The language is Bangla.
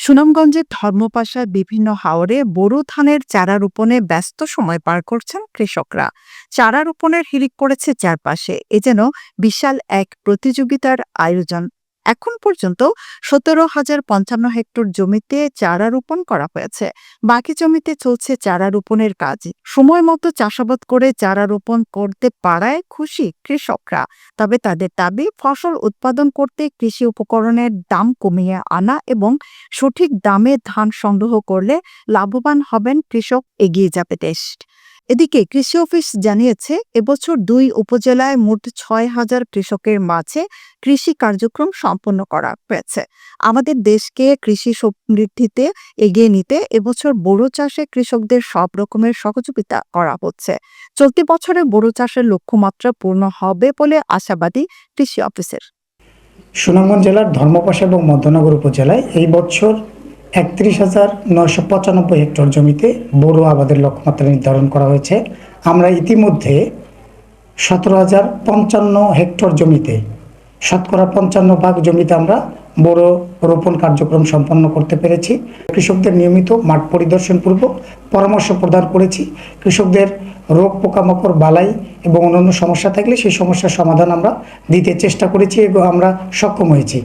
সুনামগঞ্জের ধর্মপাশায় বিভিন্ন হাওরে বোরো ধানের চারা রোপণে ব্যস্ত সময় পার করছেন কৃষকরা। চারা রোপণের হিড়িক পড়েছে চারপাশে, এ যেন বিশাল এক প্রতিযোগিতার আয়োজন। এখন পর্যন্ত 17,055 হেক্টর জমিতে চারা রোপণ করা হয়েছে। বাকি জমিতে চলছে চারা রোপণের কাজ। সময় মতো চাষাবাদ করে চারা রোপণ করতে পারায় খুশি কৃষকরা। তবে তাদের দাবি, ফসল উৎপাদন করতে কৃষি উপকরণের দাম কমিয়ে আনা এবং সঠিক দামে ধান সংগ্রহ করলে লাভবান হবেন কৃষক, এগিয়ে যাবে দেশ। এদিকে কৃষি অফিস জানিয়েছে, এবছর 2 উপজেলায় মোট 6,000 কৃষকের মাঝে কৃষি কার্যক্রম সম্পন্ন করা হয়েছে। আমাদের দেশকে কৃষি সমৃদ্ধিতে এগিয়ে নিতে এবছর বোরো চাষে কৃষকদের সব রকমের সহযোগিতা করা হচ্ছে। চলতি বছরে বোরো চাষের লক্ষ্যমাত্রা পূর্ণ হবে বলে আশাবাদী কৃষি অফিসের। সুনামগঞ্জ জেলার ধর্মপাশা এবং মধ্যনগর উপজেলায় এই বছর 31,995 হেক্টর জমিতে বোরো আবাদের লক্ষ্যমাত্রা নির্ধারণ করা হয়েছে। আমরা ইতিমধ্যে 17,055 হেক্টর জমিতে শতকরা 55% জমিতে আমরা বোরো রোপণ কার্যক্রম সম্পন্ন করতে পেরেছি। কৃষকদের নিয়মিত মাঠ পরিদর্শনপূর্বক পরামর্শ প্রদান করেছি। কৃষকদের রোগ পোকামাকড় বালাই এবং অন্যান্য সমস্যা থাকলে সেই সমস্যার সমাধান আমরা দিতে চেষ্টা করেছি এবং আমরা সক্ষম হয়েছি।